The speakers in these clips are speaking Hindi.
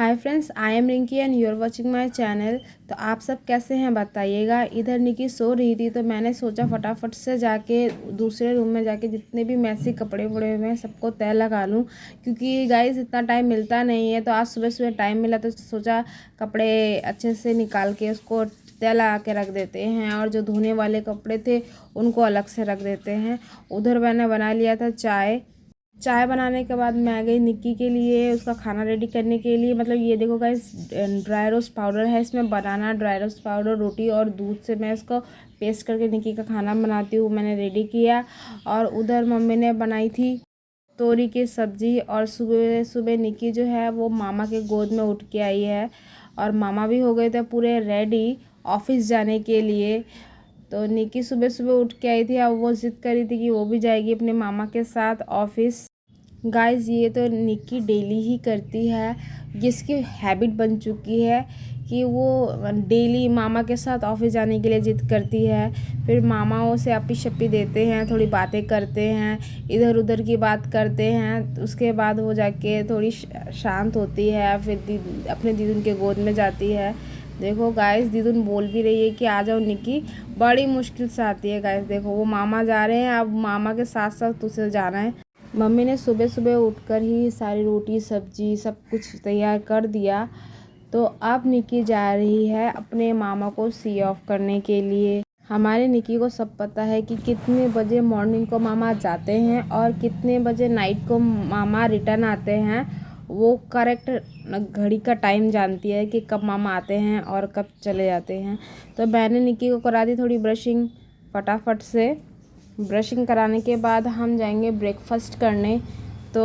Hi friends, I am Rinki and you are watching my channel. तो आप सब कैसे हैं बताइएगा। इधर निकी सो रही थी तो मैंने सोचा फटाफट से जाके दूसरे रूम में जाके जितने भी मैसी कपड़े पड़े हुए हैं सबको तय लगा लूँ, क्योंकि गाइस इतना टाइम मिलता नहीं है। तो आज सुबह सुबह टाइम मिला तो सोचा कपड़े अच्छे से निकाल के उसको तय लगा के रख देते हैं, और जो धोने वाले कपड़े थे उनको अलग से रख देते हैं। उधर मैंने बना लिया था चाय बनाने के बाद मैं गई निक्की के लिए उसका खाना रेडी करने के लिए। मतलब ये देखो गाइस, ड्राई रोस्ट पाउडर है, इसमें बनाना, ड्राई रोस्ट पाउडर, रोटी और दूध से मैं इसको पेस्ट करके निक्की का खाना बनाती हूँ। मैंने रेडी किया। और उधर मम्मी ने बनाई थी तोरी की सब्जी। और सुबह सुबह निक्की जो है वो मामा के गोद में उठ के आई है, और मामा भी हो गए थे पूरे रेडी ऑफिस जाने के लिए। तो निक्की सुबह सुबह उठ के आई थी। अब वो जिद करी थी कि वो भी जाएगी अपने मामा के साथ ऑफिस। गाइस ये तो निक्की डेली ही करती है, जिसकी हैबिट बन चुकी है कि वो डेली मामा के साथ ऑफिस जाने के लिए जिद करती है। फिर मामा उसे अपी शप्पी देते हैं, थोड़ी बातें करते हैं, इधर उधर की बात करते हैं। उसके बाद वो जाके थोड़ी शांत होती है, फिर अपने दीदुन के गोद में जाती है। देखो गाइस, दीदुन बोल भी रही है कि आ जाओ निक्की, बड़ी मुश्किल से आती है। गाइस देखो, वो मामा जा रहे हैं, अब मामा के साथ साथ तुझे जाना है। मम्मी ने सुबह सुबह उठकर ही सारी रोटी सब्जी सब कुछ तैयार कर दिया। तो अब निक्की जा रही है अपने मामा को सी ऑफ करने के लिए। हमारे निक्की को सब पता है कि कितने बजे मॉर्निंग को मामा जाते हैं और कितने बजे नाइट को मामा रिटर्न आते हैं। वो करेक्ट घड़ी का टाइम जानती है कि कब मामा आते हैं और कब चले जाते हैं। तो मैंने निक्की को करा दी थोड़ी ब्रशिंग फटाफट से। ब्रशिंग कराने के बाद हम जाएंगे ब्रेकफास्ट करने। तो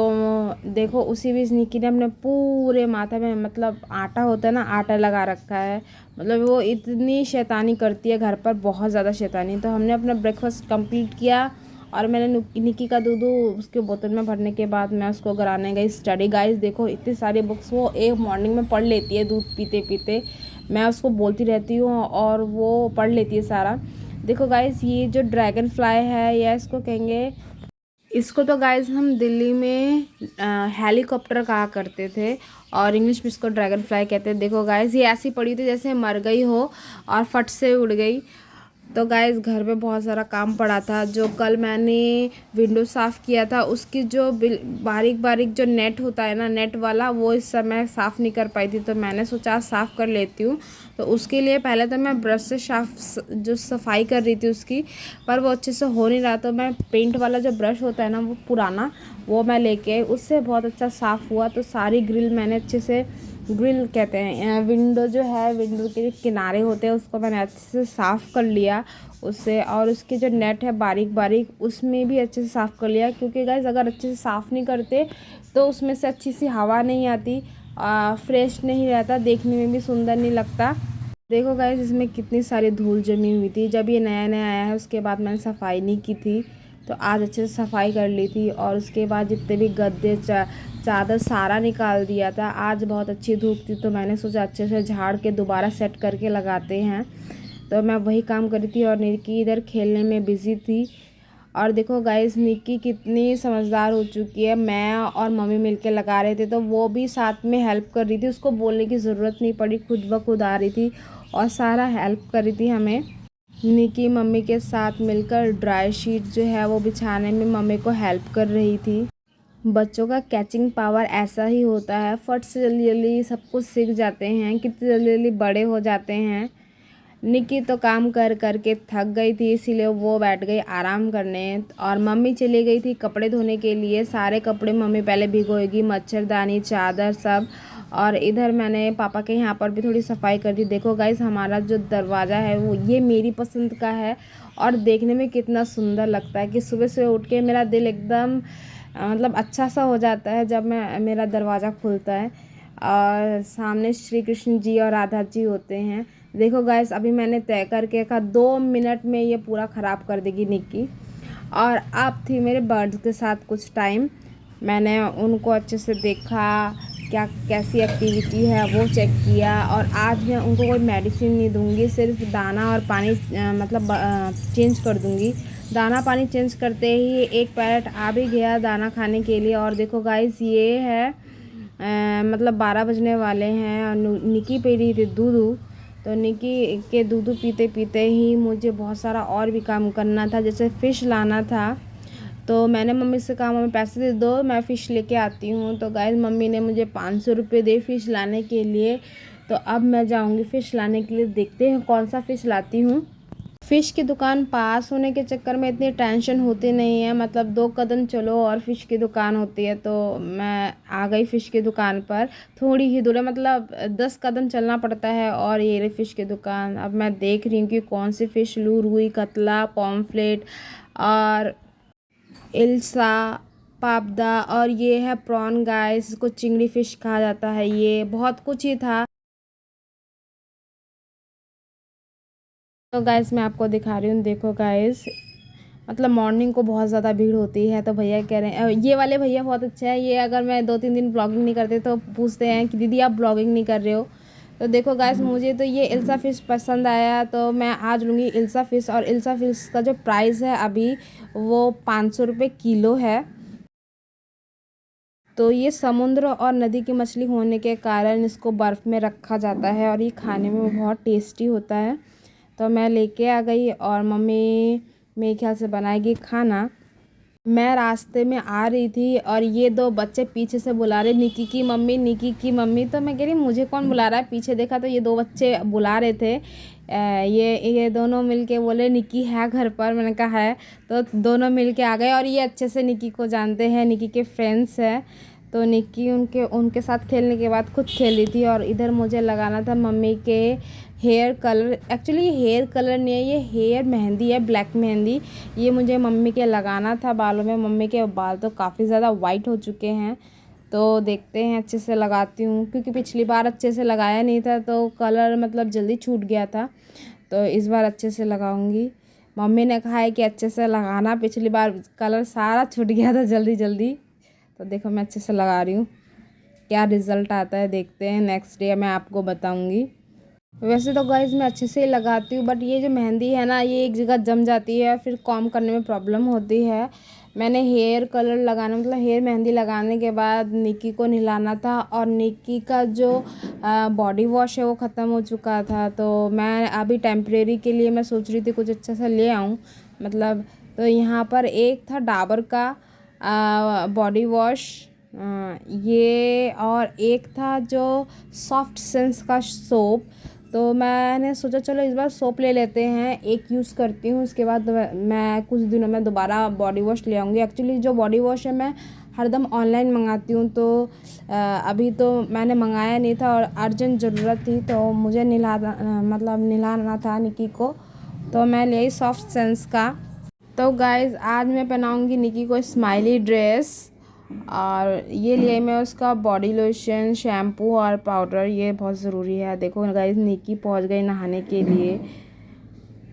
देखो, उसी बीच निक्की ने अपने पूरे माथे में, मतलब आटा होता है ना, आटा लगा रखा है। मतलब वो इतनी शैतानी करती है घर पर, बहुत ज़्यादा शैतानी। तो हमने अपना ब्रेकफास्ट कंप्लीट किया, और मैंने निक्की का दूध उसके बोतल में भरने के बाद मैं उसको कराने गई स्टडी। गाइस देखो, इतनी सारी बुक्स वो एक मॉर्निंग में पढ़ लेती है दूध पीते पीते। मैं उसको बोलती रहती हूँ और वो पढ़ लेती है सारा। देखो गाइस, ये जो ड्रैगन फ्लाई है, या इसको कहेंगे, इसको तो गाइस हम दिल्ली में हेलीकॉप्टर कहा करते थे, और इंग्लिश में इसको ड्रैगन फ्लाई कहते हैं। देखो गाइस, ये ऐसी पड़ी थी जैसे मर गई हो और फट से उड़ गई। तो गाइस, घर में बहुत सारा काम पड़ा था। जो कल मैंने विंडो साफ़ किया था, उसकी जो बारीक बारीक जो नेट होता है ना, नेट वाला, वो इस समय साफ़ नहीं कर पाई थी। तो मैंने सोचा साफ़ कर लेती हूँ। तो उसके लिए पहले तो मैं ब्रश से जो सफाई कर रही थी उसकी, पर वो अच्छे से हो नहीं रहा। तो मैं पेंट वाला जो ब्रश होता है ना, वो पुराना, वो मैं लेके आई, उससे बहुत अच्छा साफ़ हुआ। तो सारी ग्रिल मैंने अच्छे से, ग्रिल कहते हैं विंडो जो है, विंडो के किनारे होते हैं, उसको मैंने अच्छे से साफ़ कर लिया उससे। और उसकी जो नेट है बारीक बारीक, उसमें भी अच्छे से साफ़ कर लिया, क्योंकि गाइस अगर अच्छे से साफ़ नहीं करते तो उसमें से अच्छी सी हवा नहीं आती, फ्रेश नहीं रहता, देखने में भी सुंदर नहीं लगता। देखो गाइस, इसमें कितनी सारी धूल जमी हुई थी। जब ये नया नया आया है, उसके बाद मैंने सफाई नहीं की थी। तो आज अच्छे से सफाई कर ली थी, और उसके बाद जितने भी गद्दे चादर सारा निकाल दिया था। आज बहुत अच्छी धूप थी, तो मैंने सोचा अच्छे से झाड़ के दोबारा सेट करके लगाते हैं। तो मैं वही काम कर रही थी, और निक्की इधर खेलने में बिज़ी थी। और देखो गाइस, निक्की कितनी समझदार हो चुकी है। मैं और मम्मी मिलके लगा रहे थे, तो वो भी साथ में हेल्प कर रही थी। उसको बोलने की ज़रूरत नहीं पड़ी, खुद ब खुद आ रही थी और सारा हेल्प कर रही थी हमें। निक्की मम्मी के साथ मिलकर ड्राई शीट जो है वो बिछाने में मम्मी को हेल्प कर रही थी। बच्चों का कैचिंग पावर ऐसा ही होता है, फट से जल्दी जल्दी सब कुछ सीख जाते हैं, कितनी जल्दी जल्दी बड़े हो जाते हैं। निक्की तो काम कर कर के थक गई थी, इसीलिए वो बैठ गई आराम करने। और मम्मी चली गई थी कपड़े धोने के लिए। सारे कपड़े मम्मी पहले भिगोएगी, मच्छरदानी, चादर सब। और इधर मैंने पापा के यहाँ पर भी थोड़ी सफाई कर दी। देखो गाइस, हमारा जो दरवाज़ा है वो ये मेरी पसंद का है, और देखने में कितना सुंदर लगता है कि सुबह सुबह उठ के मेरा दिल एकदम मतलब अच्छा सा हो जाता है जब मेरा दरवाज़ा खुलता है। और सामने श्री कृष्ण जी और राधा जी होते हैं। देखो गाइस, अभी मैंने तय करके रखा 2 मिनट में ये पूरा ख़राब कर देगी निक्की। और अब थी मेरे बर्ड्स के साथ कुछ टाइम, मैंने उनको अच्छे से देखा, क्या कैसी एक्टिविटी है वो चेक किया। और आज मैं उनको कोई मेडिसिन नहीं दूंगी, सिर्फ दाना और पानी मतलब चेंज कर दूंगी। दाना पानी चेंज करते ही एक पैरेट आ भी गया दाना खाने के लिए। और देखो गाइस, ये है मतलब 12 बजने वाले हैं और निकी पी रही थी दूध। तो निकी के दूध पीते पीते ही मुझे बहुत सारा और भी काम करना था, जैसे फ़िश लाना था। तो मैंने मम्मी से कहा मम्मी पैसे दे दो, मैं फ़िश लेके आती हूँ। तो गाइस मम्मी ने मुझे 500 रुपये दिए फ़िश लाने के लिए। तो अब मैं जाऊँगी फ़िश लाने के लिए, देखते हैं कौन सा फ़िश लाती हूँ। फ़िश की दुकान पास होने के चक्कर में इतनी टेंशन होती नहीं है, मतलब 2 कदम चलो और फ़िश की दुकान होती है। तो मैं आ गई फ़िश की दुकान पर, थोड़ी ही दूर है, मतलब 10 कदम चलना पड़ता है और ये रही फ़िश की दुकान। अब मैं देख रही हूँ कि कौन सी फ़िश लूँ, रुई, कतला, पॉम्फ्रेट और इल्सा, पापदा, और ये है प्रॉन गाइस, इसको चिंगड़ी फ़िश कहा जाता है। ये बहुत कुछ ही था। तो गाइस मैं आपको दिखा रही हूँ, देखो गाइस, मतलब मॉर्निंग को बहुत ज़्यादा भीड़ होती है। तो भैया कह रहे हैं, ये वाले भैया बहुत अच्छे हैं, ये अगर मैं 2-3 दिन ब्लॉगिंग नहीं करते तो पूछते हैं कि दीदी आप ब्लॉगिंग नहीं कर रहे हो। तो देखो गाइस मुझे तो ये इल्सा फ़िश पसंद आया, तो मैं आज लूँगी इल्सा फ़िश। और इल्सा फ़िश का जो प्राइस है अभी वो 500 रुपये किलो है। तो ये समुद्र और नदी की मछली होने के कारण इसको बर्फ़ में रखा जाता है और ये खाने में बहुत टेस्टी होता है। तो मैं लेके आ गई और मम्मी मेरे ख्याल से बनाएगी खाना। मैं रास्ते में आ रही थी और ये 2 बच्चे पीछे से बुला रहे निकी की मम्मी, निकी की मम्मी। तो मैं कह रही मुझे कौन बुला रहा है, पीछे देखा तो ये 2 बच्चे बुला रहे थे। ये दोनों मिलके बोले निकी है घर पर, मैंने कहा है। तो दोनों मिलके आ गए और ये अच्छे से निकी को जानते हैं, निकी के फ्रेंड्स हैं। तो निकी उनके साथ खेलने के बाद खुद खेल रही थी। और इधर मुझे लगाना था मम्मी के hair colour, actually hair colour नहीं है, ये हेयर मेहंदी है, ब्लैक मेहंदी। ये मुझे मम्मी के लगाना था बालों में। मम्मी के बाल तो काफ़ी ज़्यादा वाइट हो चुके हैं। तो देखते हैं, अच्छे से लगाती हूँ, क्योंकि पिछली बार अच्छे से लगाया नहीं था तो कलर मतलब जल्दी छूट गया था। तो इस बार अच्छे से लगाऊंगी। मम्मी ने कहा है कि अच्छे से लगाना, पिछली बार कलर सारा छूट गया था जल्दी जल्दी। तो देखो मैं अच्छे से लगा रही हूँ, क्या रिज़ल्ट आता है देखते हैं। नेक्स्ट डे मैं आपको बताऊँगी। वैसे तो गाइस मैं अच्छे से ही लगाती हूँ, बट ये जो मेहंदी है ना, ये एक जगह जम जाती है, फिर कॉम्ब करने में प्रॉब्लम होती है। मैंने हेयर कलर लगाना, मतलब हेयर मेहंदी लगाने के बाद निकी को नहलाना था और निकी का जो बॉडी वॉश है वो ख़त्म हो चुका था। तो मैं अभी टेम्परेरी के लिए मैं सोच रही थी कुछ अच्छा सा ले आऊँ, मतलब। तो यहाँ पर एक था डाबर का बॉडी वॉश, ये, और एक था जो सॉफ्ट सेंस का सोप। तो मैंने सोचा चलो इस बार सोप ले लेते हैं, एक यूज़ करती हूँ, उसके बाद मैं कुछ दिनों में दोबारा बॉडी वॉश ले आऊँगी। एक्चुअली जो बॉडी वॉश है मैं हरदम ऑनलाइन मंगाती हूँ, तो अभी तो मैंने मंगाया नहीं था और अर्जेंट ज़रूरत थी, तो मुझे नहलाना था निकी को, तो मैं ले आई सॉफ्ट सेंस का। तो गाइज़ आज मैं पहनाऊँगी निकी को स्माइली ड्रेस, और ये लिए मैं उसका बॉडी लोशन, शैम्पू और पाउडर, ये बहुत ज़रूरी है। देखो गाइस निकी पहुंच गई नहाने के लिए,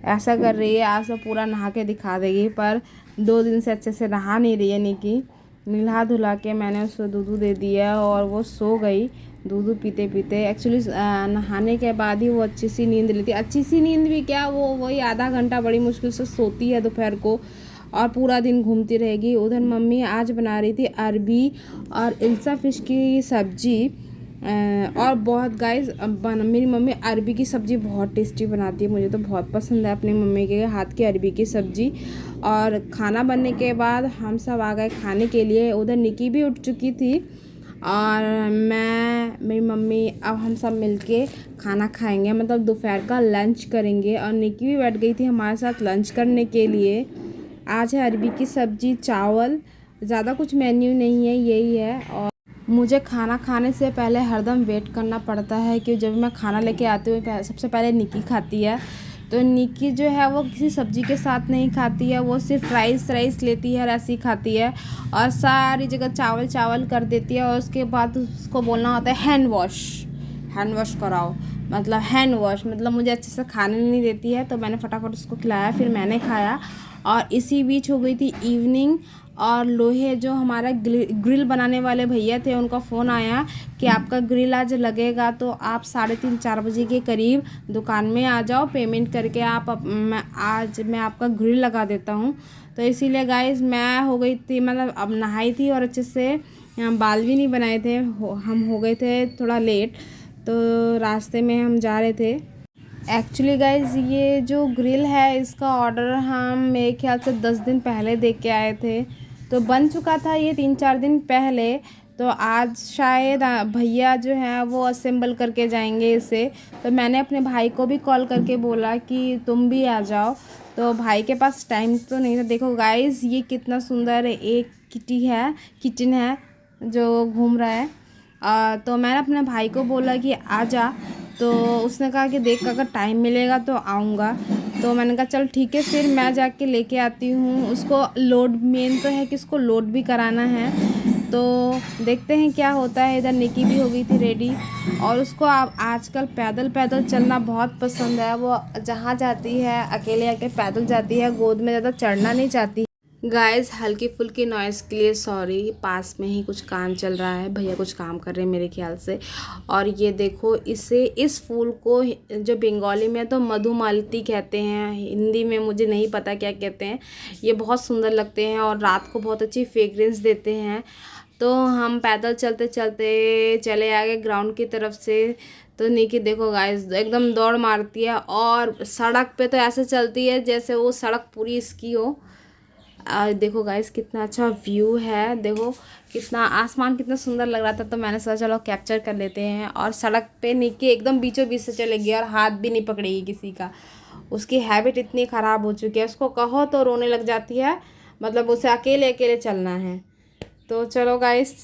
ऐसा कर रही है आज तो पूरा नहा के दिखा देगी, पर 2 दिन से अच्छे से नहा नहीं रही है निकी। नहा धुला के मैंने उसको दूध दे दिया और वो सो गई दूध पीते पीते। एक्चुअली नहाने के बाद ही वो अच्छी सी नींद लेती है, अच्छी सी नींद भी क्या, वो वही आधा घंटा बड़ी मुश्किल से सोती है दोपहर को, और पूरा दिन घूमती रहेगी। उधर मम्मी आज बना रही थी अरबी और इल्सा फ़िश की सब्ज़ी। और बहुत गाइस मेरी मम्मी अरबी की सब्ज़ी बहुत टेस्टी बनाती है, मुझे तो बहुत पसंद है अपनी मम्मी के हाथ की अरबी की सब्ज़ी। और खाना बनने के बाद हम सब आ गए खाने के लिए, उधर निकी भी उठ चुकी थी और मेरी मम्मी, अब हम सब मिलके खाना खाएंगे, मतलब दोपहर का लंच करेंगे। और निकी भी बैठ गई थी हमारे साथ लंच करने के लिए। आज है अरबी की सब्ज़ी, चावल, ज़्यादा कुछ मेन्यू नहीं है, यही है। और मुझे खाना खाने से पहले हरदम वेट करना पड़ता है, कि जब मैं खाना लेके आती हूँ सबसे पहले निकी खाती है। तो निकी जो है वो किसी सब्ज़ी के साथ नहीं खाती है, वो सिर्फ राइस लेती है और ऐसी खाती है, और सारी जगह चावल चावल कर देती है। और उसके बाद उसको बोलना होता है हैंड वॉश कराओ, मतलब हैंड वॉश, मतलब मुझे अच्छे से खाने नहीं देती है। तो मैंने फटाफट उसको खिलाया, फिर मैंने खाया। और इसी बीच हो गई थी इवनिंग, और लोहे जो हमारा ग्रिल बनाने वाले भैया थे उनका फ़ोन आया कि आपका ग्रिल आज लगेगा, तो आप 3:30-4 बजे के करीब दुकान में आ जाओ, पेमेंट करके आज मैं आपका ग्रिल लगा देता हूँ। तो इसीलिए गाइस मैं हो गई थी, मतलब अब नहाई थी और अच्छे से यहाँ बाल भी नहीं बनाए थे, हम हो गए थे थोड़ा लेट, तो रास्ते में हम जा रहे थे। एक्चुअली गाइज ये जो ग्रिल है इसका ऑर्डर हम मेरे ख्याल से 10 दिन पहले दे के आए थे, तो बन चुका था ये 3-4 दिन पहले। तो आज शायद भैया जो हैं वो असेंबल करके जाएंगे इसे। तो मैंने अपने भाई को भी कॉल करके बोला कि तुम भी आ जाओ, तो भाई के पास टाइम तो नहीं था। देखो गाइज ये कितना सुंदर एक किचन है जो घूम रहा है। तो मैंने अपने भाई को बोला कि आ जा, तो उसने कहा कि देख अगर टाइम मिलेगा तो आऊँगा। तो मैंने कहा चल ठीक है, फिर मैं जाके लेके आती हूँ उसको। लोड मेन तो है कि उसको लोड भी कराना है, तो देखते हैं क्या होता है। इधर निकी भी हो गई थी रेडी, और उसको आजकल पैदल पैदल चलना बहुत पसंद है। वो जहाँ जाती है अकेले आके पैदल जाती है, गोद में ज़्यादा चढ़ना नहीं चाहती। गाइस हल्की फुल्की नॉइज़ के लिए सॉरी, पास में ही कुछ काम चल रहा है, भैया कुछ काम कर रहे हैं मेरे ख्याल से। और ये देखो इस फूल को जो बंगाली में तो मधुमालती कहते हैं, हिंदी में मुझे नहीं पता क्या कहते हैं। ये बहुत सुंदर लगते हैं और रात को बहुत अच्छी फ्रेगरेंस देते हैं। तो हम पैदल चलते चलते चले आ गए ग्राउंड की तरफ से। तो निकी देखो गाइस एकदम दौड़ मारती है, और सड़क पे तो ऐसे चलती है जैसे वो सड़क पूरी इसकी हो। देखो गाइस कितना अच्छा व्यू है, देखो कितना आसमान कितना सुंदर लग रहा था। तो मैंने सोचा चलो कैप्चर कर लेते हैं। और सड़क पे निकी एकदम बीचों बीच से चलेगी और हाथ भी नहीं पकड़ेगी किसी का। उसकी हैबिट इतनी ख़राब हो चुकी है, उसको कहो तो रोने लग जाती है, मतलब उसे अकेले अकेले चलना है। तो चलो गाइस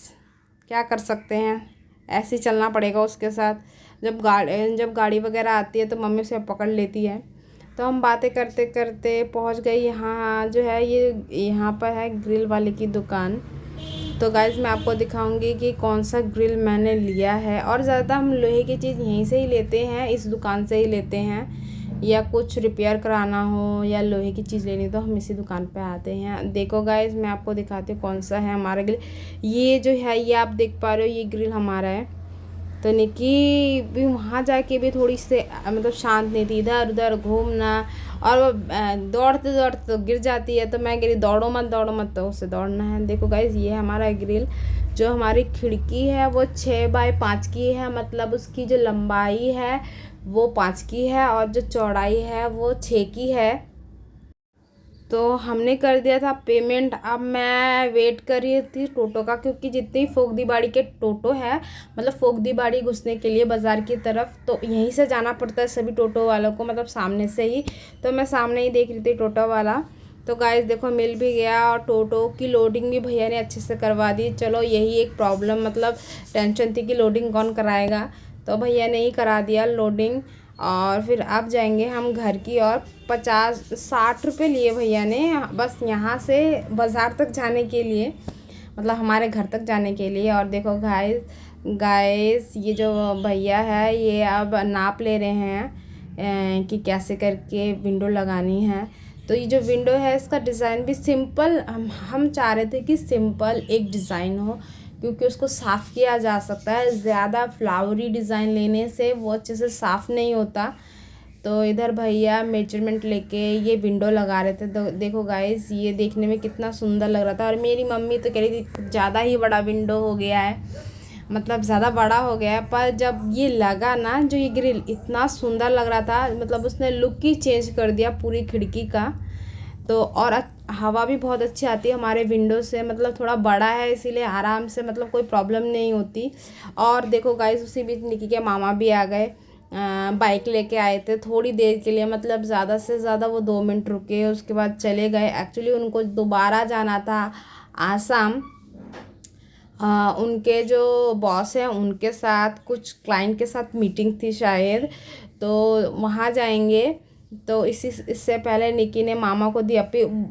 क्या कर सकते हैं, ऐसे ही चलना पड़ेगा उसके साथ। जब गाड़ी वगैरह आती है तो मम्मी उसे पकड़ लेती है। तो हम बातें करते करते पहुंच गए यहाँ जो है, ये यहाँ पर है ग्रिल वाले की दुकान। तो गाइस मैं आपको दिखाऊंगी कि कौन सा ग्रिल मैंने लिया है। और ज़्यादा हम लोहे की चीज़ यहीं से ही लेते हैं, इस दुकान से ही लेते हैं, या कुछ रिपेयर कराना हो या लोहे की चीज़ लेनी तो हम इसी दुकान पे आते हैं। देखो गाइस मैं आपको दिखाती हूँ कौन सा है हमारा ग्रिल। ये जो है ये आप देख पा रहे हो, ये ग्रिल हमारा है। तो निकी भी वहाँ जाके भी थोड़ी से मतलब शांत नहीं थी, इधर उधर घूमना, और वो दौड़ते दौड़ते तो गिर जाती है। तो मैं गिरी, दौड़ो मत, तो उससे दौड़ना है। देखो गाइस ये हमारा ग्रिल, जो हमारी खिड़की है वो 6x5 की है, मतलब उसकी जो लंबाई है वो 5 की है और जो चौड़ाई है वो 6 की है। तो हमने कर दिया था पेमेंट। अब मैं वेट कर रही थी टोटो का, क्योंकि जितनी फोगदी बाड़ी के टोटो है, मतलब फोगदी बाड़ी घुसने के लिए बाज़ार की तरफ, तो यहीं से जाना पड़ता है सभी टोटो वालों को, मतलब सामने से ही। तो मैं सामने ही देख रही थी टोटो वाला। तो गाइस देखो मिल भी गया, और टोटो की लोडिंग भी भैया ने अच्छे से करवा दी। चलो यही एक प्रॉब्लम, मतलब टेंशन थी कि लोडिंग कौन कराएगा, तो भैया ने ही करा दिया लोडिंग। और फिर अब जाएंगे हम घर की, और 50-60 रुपये लिए भैया ने बस यहाँ से बाज़ार तक जाने के लिए, मतलब हमारे घर तक जाने के लिए। और देखो गाइस ये जो भैया है ये अब नाप ले रहे हैं कि कैसे करके विंडो लगानी है। तो ये जो विंडो है इसका डिज़ाइन भी सिंपल, हम चाह रहे थे कि सिंपल एक डिज़ाइन हो, क्योंकि उसको साफ़ किया जा सकता है। ज़्यादा फ्लावरी डिज़ाइन लेने से वो अच्छे से साफ़ नहीं होता। तो इधर भैया मेजरमेंट लेके ये विंडो लगा रहे थे। तो देखो गाइस ये देखने में कितना सुंदर लग रहा था। और मेरी मम्मी तो कह रही थी ज़्यादा ही बड़ा विंडो हो गया है, मतलब ज़्यादा बड़ा हो गया है। पर जब ये लगा ना, जो ये ग्रिल इतना सुंदर लग रहा था, मतलब उसने लुक ही चेंज कर दिया पूरी खिड़की का। तो और हवा भी बहुत अच्छी आती है हमारे विंडो से, मतलब थोड़ा बड़ा है इसीलिए आराम से, मतलब कोई प्रॉब्लम नहीं होती। और देखो गाइस उसी बीच निकी के मामा भी आ गए, बाइक लेके आए थे थोड़ी देर के लिए, मतलब ज़्यादा से ज़्यादा वो 2 मिनट रुके, उसके बाद चले गए। एक्चुअली उनको दोबारा जाना था आसाम, उनके जो बॉस हैं उनके साथ, कुछ क्लाइंट के साथ मीटिंग थी शायद, तो वहाँ जाएंगे। तो इससे पहले निकी ने मामा को दिया।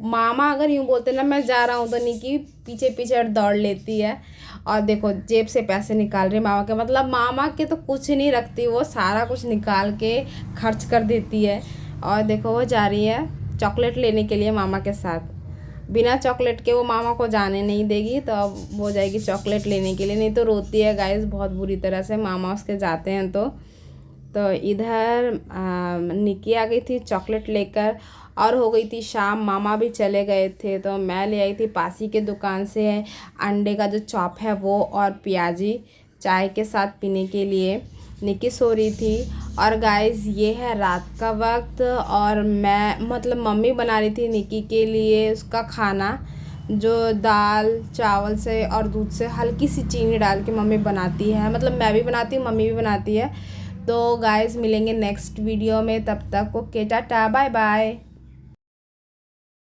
मामा अगर यूँ बोलते ना मैं जा रहा हूँ, तो निकी पीछे पीछे दौड़ लेती है। और देखो जेब से पैसे निकाल रहे मामा के, मतलब मामा के तो कुछ नहीं रखती, वो सारा कुछ निकाल के खर्च कर देती है। और देखो वो जा रही है चॉकलेट लेने के लिए मामा के साथ, बिना चॉकलेट के वो मामा को जाने नहीं देगी। तो अब वो जाएगी चॉकलेट लेने के लिए, नहीं तो रोती है गाइस बहुत बुरी तरह से मामा उसके जाते हैं। तो इधर निकी आ गई थी चॉकलेट लेकर। और हो गई थी शाम, मामा भी चले गए थे तो मैं ले आई थी पासी के दुकान से अंडे का जो चॉप है वो और प्याजी चाय के साथ पीने के लिए। निकी सो रही थी और गाइस ये है रात का वक्त और मैं मतलब मम्मी बना रही थी निकी के लिए उसका खाना, जो दाल चावल से और दूध से हल्की सी चीनी डाल के मम्मी बनाती है, मतलब मैं भी बनाती हूँ मम्मी भी बनाती है। तो गाइस मिलेंगे नेक्स्ट वीडियो में, तब तक ओके टाटा बाय बाय।